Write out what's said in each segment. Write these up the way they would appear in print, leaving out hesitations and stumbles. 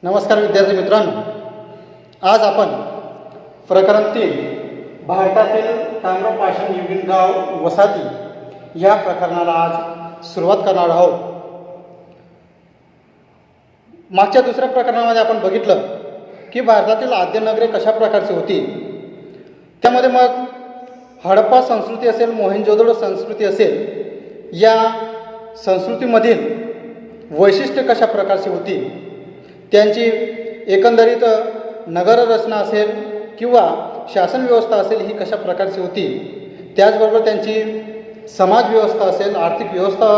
नमस्कार विद्यार्थी मित्रांनो, आज आपण प्रकरण 3 भारतातील ताम्रपाषाण युगीन गाव वसाहती या प्रकरणाला आज सुरुवात करणार आहोत. मागच्या दुसऱ्या प्रकरणामध्ये आपण बघितलं की भारतातील आद्य नगरे कशा प्रकारची होती. त्यामध्ये मग हडप्पा संस्कृती असेल, मोहेंजोदडो संस्कृती असेल, या संस्कृतीमधील वैशिष्ट्य कशा प्रकारची होती, त्यांची एकंदरीत नगररचना असेल किंवा शासन व्यवस्था असेल ही कशा प्रकारची होती, त्याचबरोबर त्यांची समाज व्यवस्था असेल, आर्थिक व्यवस्था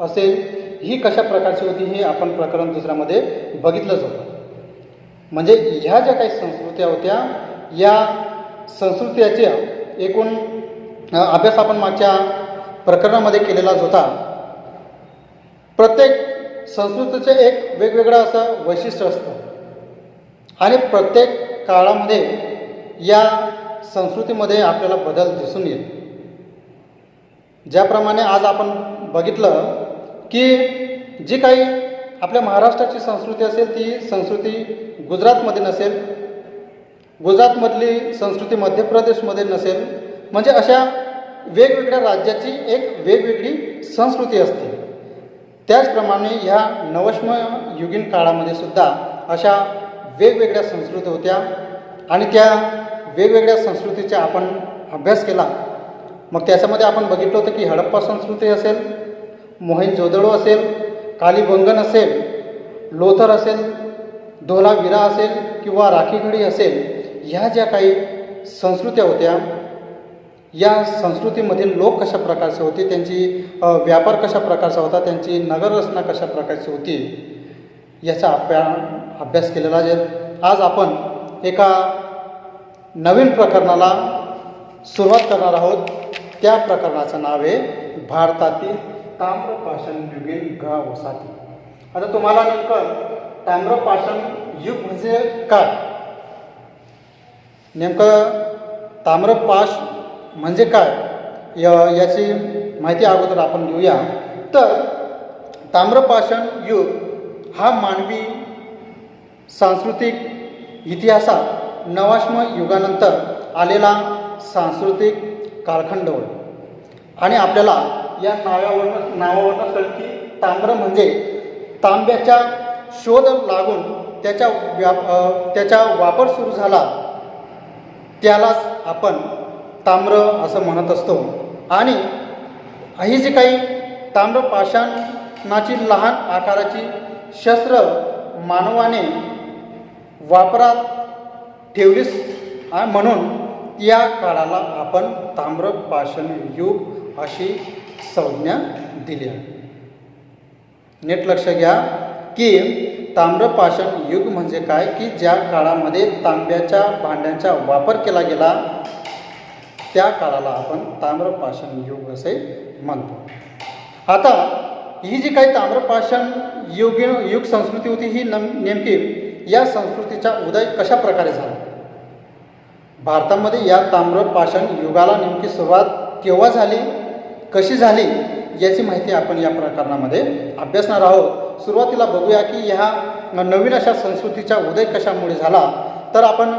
असेल ही कशा प्रकारची होती हे आपण प्रकरण दुसऱ्यामध्ये बघितलंच होतं. म्हणजे ह्या ज्या काही संस्कृत्या होत्या या संस्कृत्याच्या एकूण अभ्यास आपण मागच्या प्रकरणामध्ये केलेलाच होता. प्रत्येक संस्कृतीचे एक वेगवेगळं असं वैशिष्ट्य असतं आणि प्रत्येक काळामध्ये या संस्कृतीमध्ये आपल्याला बदल दिसून येतो. ज्याप्रमाणे आज आपण बघितलं की जी काही आपल्या महाराष्ट्राची संस्कृती असेल ती संस्कृती गुजरातमध्ये नसेल, गुजरातमधली संस्कृती मध्य प्रदेशमध्ये नसेल, म्हणजे अशा वेगवेगळ्या राज्याची एक वेगवेगळी संस्कृती असते. त्याचप्रमाणे ह्या नवश्म युगीन काळामध्ये सुद्धा अशा वेगवेगळ्या संस्कृती होत्या आणि त्या वेगवेगळ्या संस्कृतीचा आपण अभ्यास केला. मग त्याच्यामध्ये आपण बघितलं होतं की हडप्पा संस्कृती असेल, मोहेंजोदडो असेल, कालीबंगन असेल, लोथर असेल, धोलावीरा असेल किंवा राखीगढी असेल, ह्या ज्या काही संस्कृत्या होत्या या संस्कृतीमधील लोक कशा प्रकारचे होते, त्यांची व्यापार कशा प्रकारचा होता, त्यांची नगररचना कशा प्रकारची होती याचा अभ्यास केलेला आहे. आज आपण एका नवीन प्रकरणाला सुरुवात करणार आहोत. त्या प्रकरणाचं नाव आहे भारतातील ताम्रपाषाण युगीन गाव वसाहती. आता तुम्हाला नेमकं ताम्रपाषाण युग म्हणजे काय, नेमकं ताम्रपाष म्हणजे काय याची माहिती अगोदर आपण घेऊया. तर ताम्रपाषाण युग हा मानवी सांस्कृतिक इतिहासात नवाश्म युगानंतर आलेला सांस्कृतिक कालखंड होय आणि आपल्याला या नावावरनं कळतं की ताम्र म्हणजे तांब्याचा शोध लागून त्याचा वापर सुरू झाला, त्यालाच आपण ताम्र असं म्हणत असतो. आणि ही जी काही ताम्रपाषाणाची लहान आकाराची शस्त्र मानवाने वापरात ठेवलीच म्हणून या काळाला आपण ताम्रपाषाण युग अशी संज्ञा दिली आहे. नीट लक्ष घ्या की ताम्रपाषाण युग म्हणजे काय, की ज्या काळामध्ये तांब्याच्या भांड्यांचा वापर केला गेला त्या काळाला आपण ताम्रपाषाण युग असे म्हणतो. आता ही जी काही ताम्रपाषाण युग संस्कृती होती ही नेमकी या संस्कृतीचा उदय कशा प्रकारे झाला, भारतामध्ये या ताम्रपाषाण युगाला नेमकी सुरुवात केव्हा झाली, कशी झाली याची माहिती आपण या प्रकरणामध्ये अभ्यासणार आहोत. सुरुवातीला बघूया की ह्या नवीन अशा संस्कृतीचा उदय कशामुळे झाला. तर आपण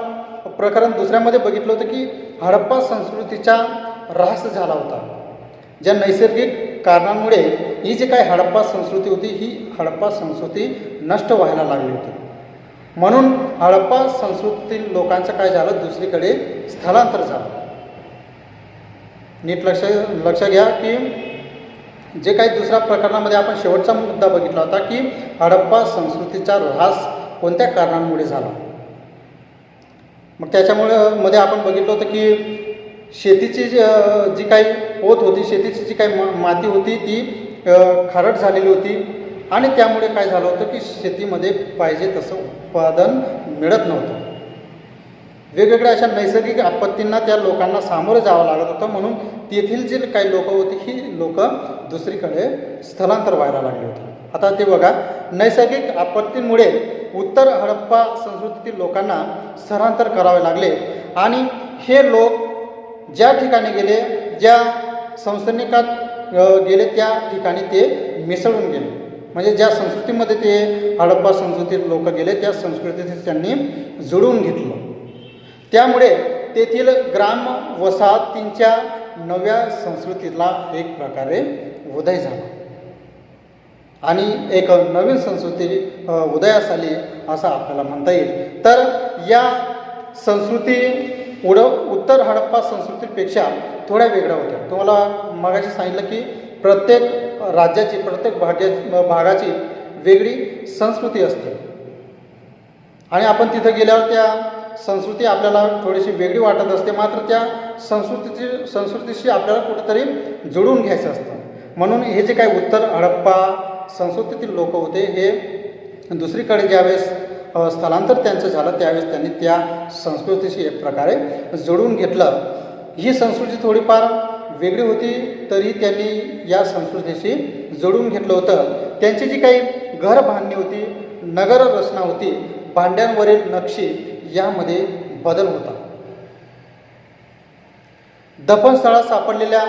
प्रकरण दुसऱ्यामध्ये बघितलं होतं की हडप्पा संस्कृतीचा ऱ्हास झाला होता. ज्या नैसर्गिक कारणांमुळे ही जी काही हडप्पा संस्कृती होती ही हडप्पा संस्कृती नष्ट व्हायला लागली होती. म्हणून हडप्पा संस्कृतीतील लोकांचं काय झालं, दुसरीकडे स्थलांतर झालं. नीट लक्ष घ्या की जे काही दुसऱ्या प्रकरणामध्ये आपण शेवटचा मुद्दा बघितला होता की हडप्पा संस्कृतीचा ऱ्हास कोणत्या कारणांमुळे झाला. मग त्याच्यामुळे आपण बघितलं होतं की शेतीची जी काही पोत होती, शेतीची जी काही माती होती ती खारट झालेली होती आणि त्यामुळे काय झालं होतं की शेतीमध्ये पाहिजे तसं उत्पादन मिळत नव्हतं. वेगवेगळ्या अशा नैसर्गिक आपत्तींना त्या लोकांना सामोरं जावं लागत होतं. म्हणून तेथील जे काही लोक होती ही लोक दुसरीकडे स्थलांतर व्हायला लागले होते. आता ते बघा, नैसर्गिक आपत्तींमुळे उत्तर हडप्पा संस्कृतीतील लोकांना स्थलांतर करावे लागले आणि हे लोक ज्या ठिकाणी गेले, ज्या संस्थानिकात गेले त्या ठिकाणी ते मिसळून गेले. म्हणजे ज्या संस्कृतीमध्ये ते हडप्पा संस्कृतीत लोक गेले त्या संस्कृतीत त्यांनी जुळवून घेतलं. त्यामुळे तेथील ग्राम वसाहतींच्या नव्या संस्कृतीला एक प्रकारे उदय झाला आणि एक नवीन संस्कृती उदयास आली असं आपल्याला म्हणता येईल. तर या संस्कृती उत्तर हडप्पा संस्कृतीपेक्षा थोड्या वेगळ्या होत्या. तुम्हाला मगाशी सांगितलं की प्रत्येक राज्याची प्रत्येक भागाची वेगळी संस्कृती असते आणि आपण तिथं गेल्यावर त्या संस्कृती आपल्याला थोडीशी वेगळी वाटत असते. मात्र त्या संस्कृतीशी आपल्याला कुठेतरी जुळून घ्यायचं असतं. म्हणून हे जे काही उत्तर हडप्पा संस्कृतीतील लोक होते हे दुसरीकडे ज्यावेळेस स्थलांतर त्यांचं झालं त्यावेळेस त्यांनी त्या संस्कृतीशी एक प्रकारे जुळवून घेतलं. ही संस्कृती थोडीफार वेगळी होती तरी त्यांनी या संस्कृतीशी जुळवून घेतलं होतं. त्यांची जी काही घर बांधणी होती, नगर रचना होती, भांड्यांवरील नक्षी यामध्ये बदल होता. दफनस्थळात सापडलेल्या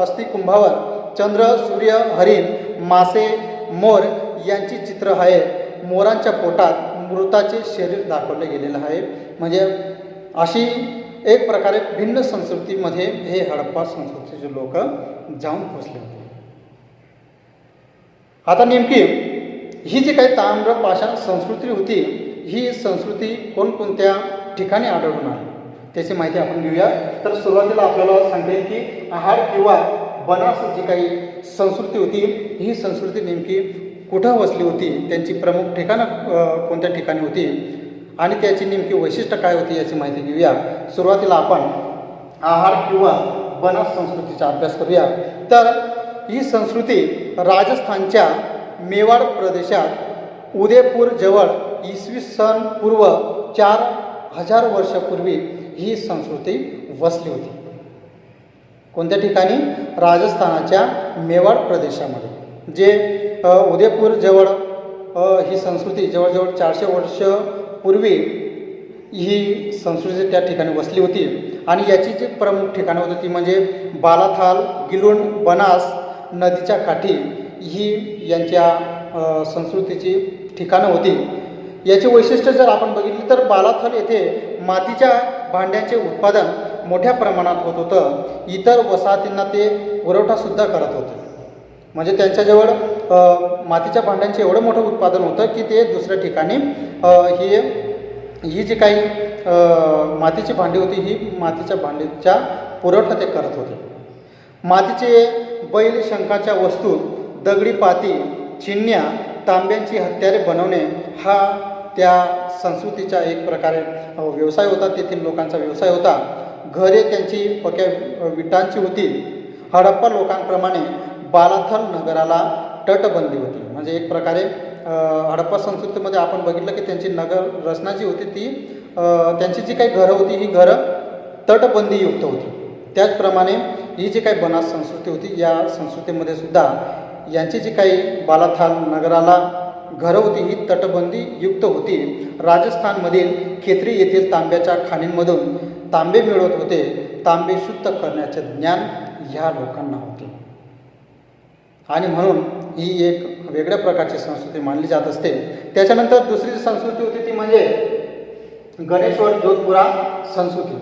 अस्थिकुंभावर चंद्र, सूर्य, हरिण, मासे, मोर यांची चित्र आहेत. मोरांच्या पोटात मृताचे शरीर दाखवले गेलेलं आहे. म्हणजे अशी एक प्रकारे भिन्न संस्कृतीमध्ये हे हडप्पा संस्कृतीचे लोक जाऊन पोचले होते. आता नेमकी ही जी काही ताम्रपाषाण संस्कृती होती ही संस्कृती कोणकोणत्या ठिकाणी आढळून आली त्याची माहिती आपण घेऊया. तर सुरुवातीला आपल्याला सांगता येईल की आहार किंवा बनास जी काही संस्कृती होती ही संस्कृती नेमकी कुठं वसली होती, त्यांची प्रमुख ठिकाणं कोणत्या ठिकाणी होती आणि त्याची नेमकी वैशिष्ट्य काय होती याची माहिती घेऊया. सुरुवातीला आपण आहार किंवा बनास संस्कृतीचा अभ्यास करूया. तर ही संस्कृती राजस्थानच्या मेवाड प्रदेशात उदयपूर जवळ इसवी सन पूर्व 4000 वर्षापूर्वी ही संस्कृती वसली होती. कोणत्या ठिकाणी? राजस्थानाच्या मेवाड प्रदेशामध्ये, जे उदयपूर जवळ ही संस्कृती जवळजवळ 400 वर्ष पूर्वी ही संस्कृती त्या ठिकाणी वसली होती. आणि याची जी प्रमुख ठिकाणं होती ती म्हणजे बालाथाल, गिलुंड, बनास नदीच्या काठी ही यांच्या संस्कृतीची ठिकाणं होती. याची वैशिष्ट्य जर आपण बघितली तर बालाथल येथे मातीच्या भांड्यांचे उत्पादन मोठ्या प्रमाणात होत होतं. इतर वसाहतींना ते पुरवठासुद्धा करत होते. म्हणजे त्यांच्याजवळ मातीच्या भांड्यांचे एवढं मोठं उत्पादन होतं की ते दुसऱ्या ठिकाणी ही जी काही मातीची भांडी होती ही मातीच्या भांडीचा पुरवठा ते करत होते. मातीचे बैल, शंखाच्या वस्तू, दगडी पाती, चिन्या, तांब्यांची हत्यारे बनवणे हा त्या संस्कृतीचा एक प्रकारे व्यवसाय होता. तेथील लोकांचा व्यवसाय होता. घरे त्यांची पक्या विटांची होती. हडप्पा लोकांप्रमाणे बालाथल नगराला तटबंदी होती. म्हणजे एक प्रकारे हडप्पा संस्कृतीमध्ये आपण बघितलं की त्यांची नगर रचना जी होती ती त्यांची जी काही घरं होती ही घरं तटबंदीयुक्त होती. त्याचप्रमाणे ही जी काही बनास संस्कृती होती या संस्कृतीमध्ये सुद्धा यांची जी काही बालाथाल नगराला घरं होती ही तटबंदीयुक्त होती. राजस्थानमधील खेत्री येथील तांब्याच्या खाणींमधून तांबे मिळवत होते. तांबे शुद्ध करण्याचे ज्ञान ह्या लोकांना होते आणि म्हणून ही एक वेगळ्या प्रकारची संस्कृती मानली जात असते. त्याच्यानंतर दुसरी संस्कृती होती ती म्हणजे गणेश्वर जोधपुरा संस्कृती.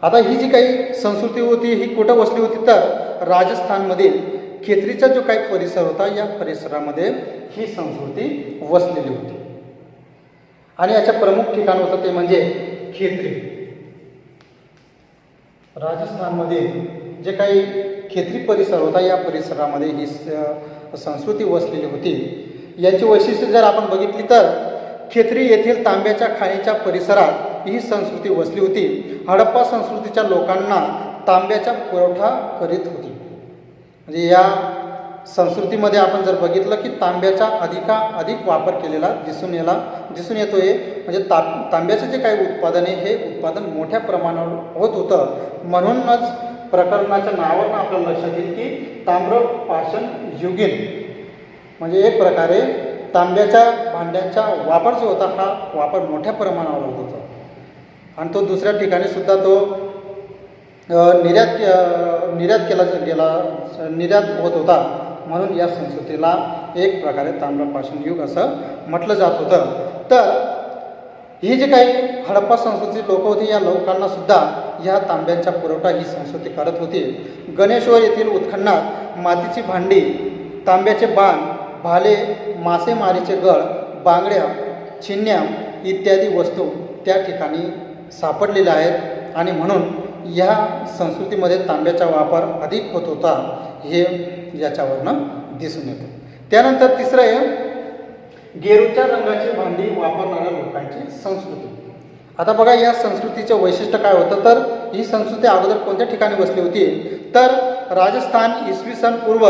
आता ही जी काही संस्कृती होती ही कुठं वसली होती तर राजस्थानमधील खेत्रीचा जो काही परिसर होता या परिसरामध्ये ही संस्कृती वसलेली होती. आणि याच्या प्रमुख ठिकाण होतं ते म्हणजे खेत्री. राजस्थानमध्ये जे काही खेत्री परिसर होता या परिसरामध्ये ही संस्कृती वसलेली होती. याची वैशिष्ट्य जर आपण बघितली तर खेत्री येथील तांब्याच्या खाणीच्या परिसरात ही संस्कृती वसली होती. हडप्पा संस्कृतीच्या लोकांना तांब्याचा पुरवठा करीत होती. म्हणजे या संस्कृतीमध्ये आपण जर बघितलं की तांब्याचा अधिक वापर केलेला दिसून येतोय. म्हणजे तांब्याचं जे काही उत्पादन आहे हे उत्पादन मोठ्या प्रमाणावर होत होतं. म्हणूनच प्रकरणाच्या नावावरून आपल्याला लक्षात येईल की ताम्रपाषाण युगीन म्हणजे एक प्रकारे तांब्याच्या भांड्यांचा वापर जो होता हा वापर मोठ्या प्रमाणावर होत होता आणि तो दुसऱ्या ठिकाणी सुद्धा तो निर्यात होत होता. म्हणून या संस्कृतीला एक प्रकारे ताम्रपाषाण युग असं म्हटलं जात होतं. तर ही जी काही हडप्पा संस्कृती लोक होती, या लोकांना सुद्धा या तांब्यांचा पुरवठा ही संस्कृती करत होती. गणेश्वर येथील उत्खननात मातीची भांडी, तांब्याचे बाण, भाले, मासेमारीचे गळ, बांगड्या, छिन्न्या इत्यादी वस्तू त्या ठिकाणी सापडलेल्या आहेत आणि म्हणून या संस्कृतीमध्ये तांब्याचा वापर अधिक होत होता हे याच्यावरनं दिसून येतं. त्यानंतर तिसरं आहे गेरूच्या रंगाची भांडी वापरणाऱ्या लोकांची संस्कृती. आता बघा या संस्कृतीचं वैशिष्ट्य काय होतं, तर ही संस्कृती अगोदर कोणत्या ठिकाणी वसली होती, तर राजस्थान इसवी सन पूर्व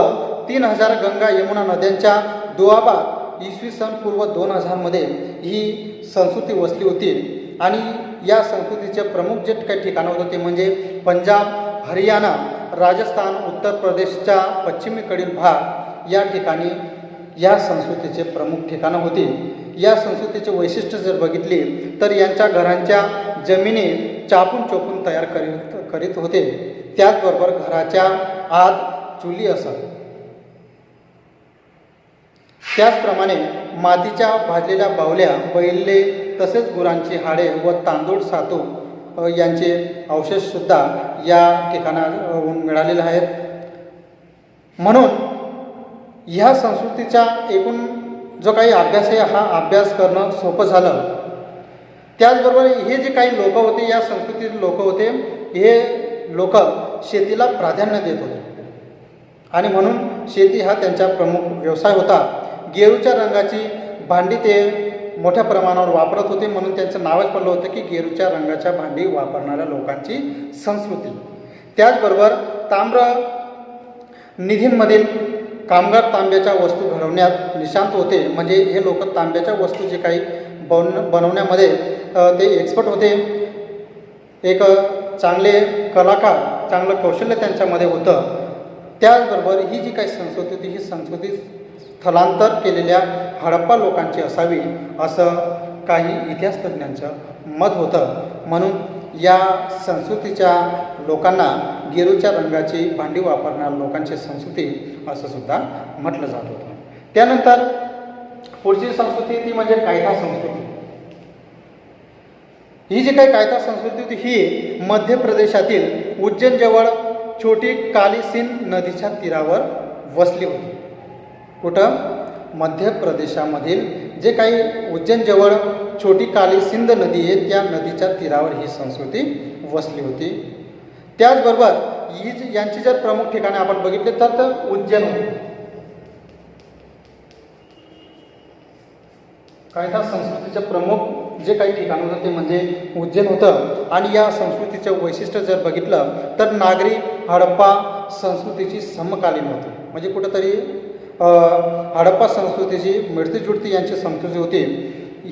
3000 गंगा यमुना नद्यांच्या दुआबात इसवी सन पूर्व 2000 ही संस्कृती वसली होती. आणि या संस्कृतीचे प्रमुख जे काही ठिकाणं होतं ते म्हणजे पंजाब, हरियाणा, राजस्थान, उत्तर प्रदेशच्या पश्चिमेकडील भाग या ठिकाणी या संस्कृतीचे प्रमुख ठिकाणं होती. या संस्कृतीचे वैशिष्ट्य जर बघितली तर यांच्या घरांच्या जमिनी चापून चोपून तयार करीत होते. त्याचबरोबर घराच्या आत चुली असत. त्याचप्रमाणे मातीच्या भाजलेल्या बाहुल्या, बैले तसेच गुरांची हाडे व तांदूळ सातू यांचे अवशेषसुद्धा या ठिकाणाहून मिळालेले आहेत. म्हणून ह्या संस्कृतीचा एकूण जो काही अभ्यास आहे हा अभ्यास करणं सोपं झालं. त्याचबरोबर हे जे काही लोक होते, या संस्कृतीतील लोक होते, हे लोक शेतीला प्राधान्य देत होते आणि म्हणून शेती हा त्यांचा प्रमुख व्यवसाय होता. गेरूच्या रंगाची भांडी ते मोठ्या प्रमाणावर वापरत होते, म्हणून त्यांचं नावच पडलं होतं की गेरूच्या रंगाच्या भांडी वापरणाऱ्या लोकांची संस्कृती. त्याचबरोबर ताम्र निधींमधील कामगार तांब्याच्या वस्तू घडवण्यात निशांत होते. म्हणजे हे लोक तांब्याच्या वस्तू जे काही बनवण्यामध्ये ते एक्सपर्ट होते. एक चांगले कलाकार, चांगलं कौशल्य त्यांच्यामध्ये होतं. त्याचबरोबर ही जी काही संस्कृती होती ही संस्कृती स्थलांतर केलेल्या हडप्पा लोकांची असावी असं काही इतिहास तज्ज्ञांचं मत होतं. म्हणून या संस्कृतीच्या लोकांना गेरूच्या रंगाची भांडी वापरणाऱ्या लोकांची संस्कृती असं सुद्धा म्हटलं जात होतं. त्यानंतर पुढची संस्कृती ती म्हणजे कायथा संस्कृती. ही जी काही कायथा संस्कृती होती ही मध्य प्रदेशातील उज्जैनजवळ छोटी काली सिंध नदीच्या तीरावर वसली होती. कुठं? मध्य प्रदेशामधील जे काही उज्जैनजवळ छोटी काली सिंध नदी आहे त्या नदीच्या तीरावर ही संस्कृती वसली होती. त्याचबरोबर यांची जर प्रमुख ठिकाणे आपण बघितले तर उज्जैन होते. कायथा संस्कृतीचे प्रमुख जे काही ठिकाण होतं ते म्हणजे उज्जैन होतं. आणि या संस्कृतीचं वैशिष्ट्य जर बघितलं तर नागरी हडप्पा संस्कृतीची समकालीन होती. म्हणजे कुठंतरी हडप्पा संस्कृतीची मिळती जुळती यांची संस्कृती होती.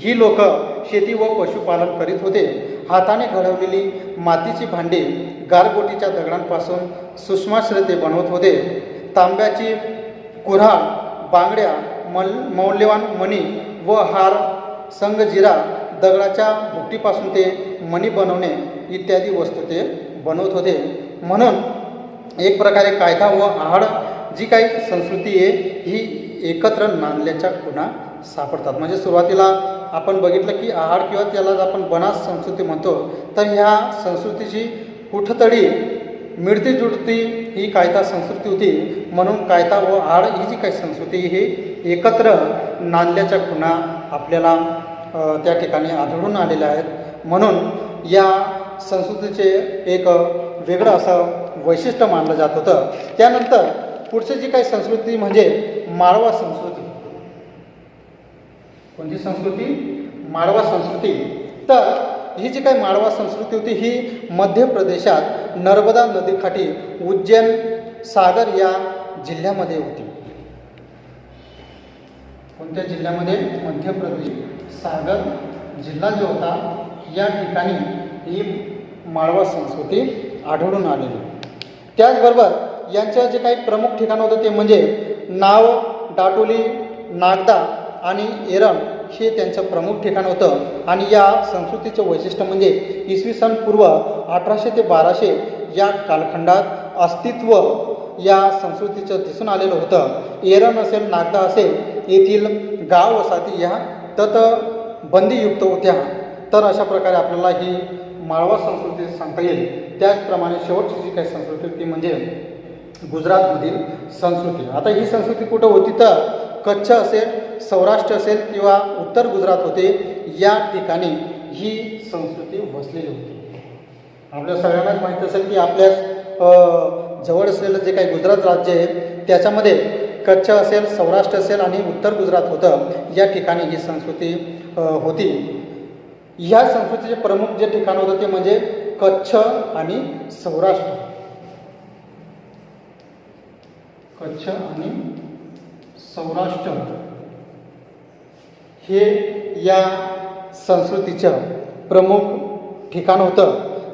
ही लोक शेती व पशुपालन करीत होते. हाताने घडवलेली मातीची भांडी गारगोटीच्या दगडांपासून सूक्ष्माश्रय ते बनवत होते. तांब्याची कुऱ्हाड, बांगड्या, मौल्यवान मणी व हार, संगजिरा, दगडाच्या भुकटीपासून ते मणी बनवणे इत्यादी वस्तू ते बनवत होते. म्हणून एक प्रकारे कायदा व आहाड जी काही संस्कृती आहे ही एकत्र नांदल्याच्या खुणा सापडतात. म्हणजे सुरुवातीला आपण बघितलं की आहाड किंवा त्याला आपण बनास संस्कृती म्हणतो. तर ह्या संस्कृतीची कुठंतरी मिळती जुळती ही कायदा संस्कृती होती. म्हणून कायदा व आहाड ही जी काही संस्कृती ही एकत्र नांदल्याच्या खुणा आपल्याला त्या ठिकाणी आढळून आलेल्या आहेत. म्हणून या संस्कृतीचे एक वेगळं असं वैशिष्ट्य मानलं जात होतं. त्यानंतर पुढची जी काही संस्कृती म्हणजे माळवा संस्कृती. कोणती संस्कृती? माळवा संस्कृती. तर ही जी काही माळवा संस्कृती होती ही मध्य प्रदेशात नर्मदा नदीकाठी उज्जैन, सागर या जिल्ह्यामध्ये होती. कोणत्या जिल्ह्यामध्ये? मध्य प्रदेश, सागर जिल्हा जो होता या ठिकाणी ही माळवा संस्कृती आढळून आलेली. त्याचबरोबर यांचं जे काही प्रमुख ठिकाण होतं ते म्हणजे नाव, डाटोली, नागदा आणि एरम हे त्यांचं प्रमुख ठिकाण होतं. आणि या संस्कृतीचं वैशिष्ट्य म्हणजे इसवी सन पूर्व 1800 ते 1200 या कालखंडात अस्तित्व या संस्कृतीचं दिसून आलेलं होतं. एरन असेल, नागदा असेल येथील गाव वसाहती ह्या तटबंदीयुक्त होत्या. तर अशा प्रकारे आपल्याला ही माळवा संस्कृती सांगता येईल. त्याचप्रमाणे शेवटची जी काही संस्कृती ती म्हणजे गुजरातमधील संस्कृती. आता ही संस्कृती कुठं होती तर कच्छ असेल, सौराष्ट्र असेल किंवा उत्तर गुजरात होते, या ठिकाणी ही संस्कृती वसलेली होती. आपल्या सगळ्यांनाच माहीत असेल की आपल्या जवळ असलेलं जे काही गुजरात राज्य आहे त्याच्यामध्ये कच्छ असेल, सौराष्ट्र असेल आणि उत्तर गुजरात होतं. या ठिकाणी ही संस्कृती होती. ह्या संस्कृतीचे प्रमुख जे ठिकाण होतं ते म्हणजे कच्छ आणि सौराष्ट्र. कच्छ आणि सौराष्ट्र हे या संस्कृतीचं प्रमुख ठिकाण होतं.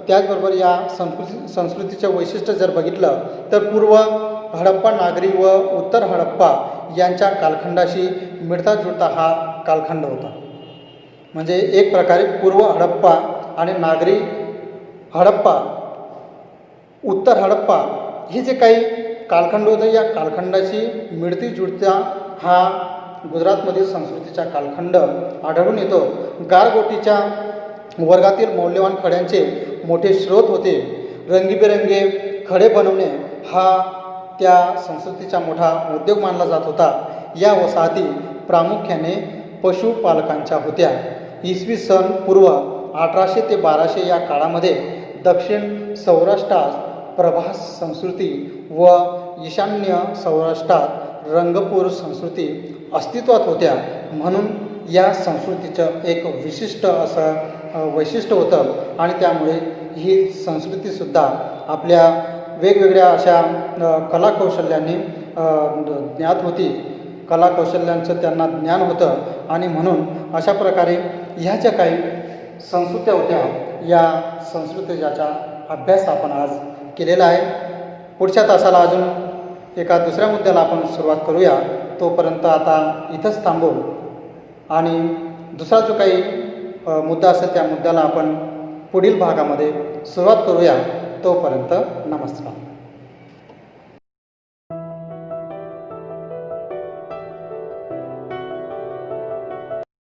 त्याचबरोबर या संस्कृतीचं वैशिष्ट्य जर बघितलं तर पूर्व हडप्पा नागरी व उत्तर हडप्पा यांच्या कालखंडाशी मिळता जुळता हा कालखंड होता. म्हणजे एक प्रकारे पूर्व हडप्पा आणि नागरी हडप्पा, उत्तर हडप्पा हे जे काही कालखंड होतं या कालखंडाशी मिळती जुळता हा गुजरातमधील संस्कृतीचा कालखंड आढळून येतो. गारगोटीच्या वर्गातील मौल्यवान खड्यांचे मोठे स्रोत होते. रंगीबेरंगी खडे बनवणे हा त्या संस्कृतीचा मोठा उद्योग मानला जात होता. या वसाहती प्रामुख्याने पशुपालकांच्या होत्या. इसवी सन पूर्व 1800 ते 1200 या काळामध्ये दक्षिण सौराष्ट्रात प्रभास संस्कृती व ईशान्य सौराष्ट्रात रंगपूर संस्कृती अस्तित्वात होत्या. म्हणून या संस्कृतीचं एक विशिष्ट असं वैशिष्ट्य होतं आणि त्यामुळे ही संस्कृतीसुद्धा आपल्या वेगवेगळ्या अशा कलाकौशल्यांनी ज्ञात होती. कलाकौशल्यांचं त्यांना ज्ञान होतं आणि म्हणून अशा प्रकारे ह्या ज्या काही संस्कृत्या होत्या या संस्कृतीचा अभ्यास आपण आज केलेला आहे. पुढच्या तासाला अजून एका दुसऱ्या मुद्द्याला आपण सुरुवात करूया. तोपर्यंत आता इथंच थांबू आणि दुसरा जो काही मुद्दा असेल त्या मुद्द्याला आपण पुढील भागामध्ये सुरुवात करूया. तोपर्यंत नमस्कार.